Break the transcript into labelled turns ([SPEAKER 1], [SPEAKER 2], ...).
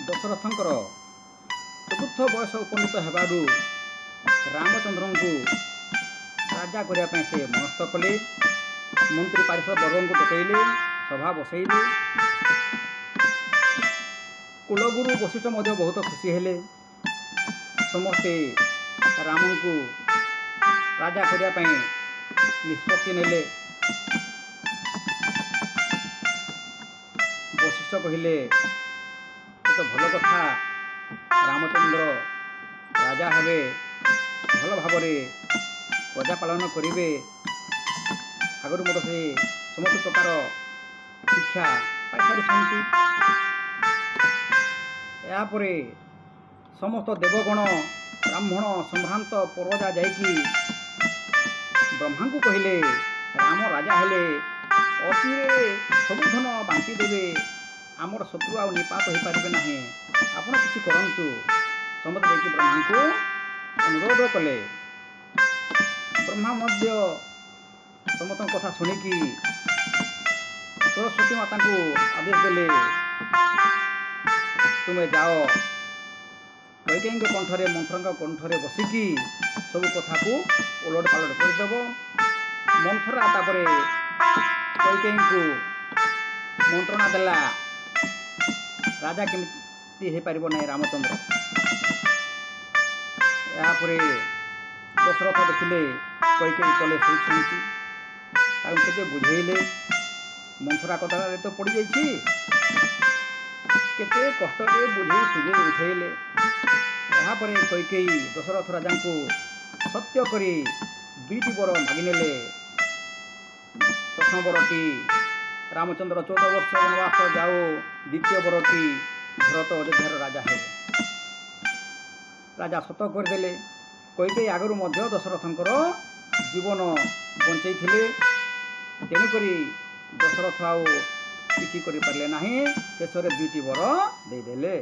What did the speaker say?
[SPEAKER 1] ଦଶରଥଙ୍କର ଚତୁର୍ଥ ବୟସ ଉପନୀତ ହେବାରୁ ରାମଚନ୍ଦ୍ରଙ୍କୁ ରାଜା କରିବା ପାଇଁ ସେ ମନସ୍ଥ କଲେ। ମନ୍ତ୍ରୀ ପାରିଷଦ ବର୍ଗଙ୍କୁ ଡକାଇଲେ, ସଭା ବସାଇଲେ। କୁଳଗୁରୁ ବଶିଷ୍ଠ ମଧ୍ୟ ବହୁତ ଖୁସି ହେଲେ। ସମସ୍ତେ ରାମଙ୍କୁ ରାଜା କରିବା ପାଇଁ ନିଷ୍ପତ୍ତି ନେଲେ। ବଶିଷ୍ଠ କହିଲେ, ଏ ତ ଭଲ କଥା, ରାମଚନ୍ଦ୍ର ରାଜା ହେବେ, ଭଲ ଭାବରେ ପ୍ରଜା ପାଳନ କରିବେ। ଆଗରୁ ମଧ୍ୟ ସେ ସମସ୍ତ ପ୍ରକାର ଶିକ୍ଷା ପାଇସାରିଛନ୍ତି। ଏହାପରେ ସମସ୍ତ ଦେବଗଣ, ବ୍ରାହ୍ମଣ, ସମ୍ଭ୍ରାନ୍ତ, ପରଜା ଯାଇକି ବ୍ରହ୍ମାଙ୍କୁ କହିଲେ, ରାମ ରାଜା ହେଲେ ଅଚିରେ ସବୁ ଧନ ବାଣ୍ଟି ଦେବେ, ଆମର ଶତ୍ରୁ ଆଉ ନିପାତ ହୋଇପାରିବେ ନାହିଁ, ଆପଣ କିଛି କରନ୍ତୁ। ସମସ୍ତେ ଯାଇକି ବ୍ରହ୍ମାଙ୍କୁ ଅନୁରୋଧ କଲେ। ବ୍ରହ୍ମା ମଧ୍ୟ ସମସ୍ତଙ୍କ କଥା ଶୁଣିକି ସରସ୍ୱତୀ ମାତାଙ୍କୁ ଆଦେଶ ଦେଲେ, ତୁମେ ଯାଅ କୈକେୟୀଙ୍କ କଣ୍ଠରେ, ମନ୍ଥରାଙ୍କ କଣ୍ଠରେ ବସିକି ସବୁ କଥାକୁ ଓଲଟ ପାଲଟ କରିଦେବ। ମନ୍ଥରା ତାପରେ କୈକେୟୀଙ୍କୁ ମନ୍ତ୍ରଣା ଦେଲା, ରାଜା କେମିତି ହେଇପାରିବ ନାହିଁ ରାମଚନ୍ଦ୍ର। ଏହାପରେ ଦଶରଥ ଦେଖିଲେ କୈକେୟୀ ତଳେ ଶୋଇଛନ୍ତି। ତାକୁ କେତେ ବୁଝେଇଲେ, ମନ୍ଥରା କଥାରେ ତ ପଡ଼ିଯାଇଛି, କେତେ କଷ୍ଟରେ ବୁଝେଇ ସୁଝେଇ ଉଠେଇଲେ। ଏହାପରେ କୈକେୟୀ ଦଶରଥ ରାଜାଙ୍କୁ ସତ୍ୟ କରି ଦୁଇଟି ବର ମାଗିନେଲେ। ପ୍ରଥମ ବରଟି ରାମଚନ୍ଦ୍ର 14 ବର୍ଷ ବନବାସ ଯାଉ, ଦ୍ୱିତୀୟ ବରଟି ଭରତ ଅଯୋଧ୍ୟାର ରାଜା ହେବେ। ରାଜା ସତ କରିଦେଲେ। କୈକେୟୀ ଆଗରୁ ମଧ୍ୟ ଦଶରଥଙ୍କର ଜୀବନ ବଞ୍ଚେଇଥିଲେ। ତେଣୁକରି ଦଶରଥ ଆଉ କିଛି କରିପାରିଲେ ନାହିଁ, ଶେଷରେ ଦୁଇଟି ବର ଦେଇଦେଲେ।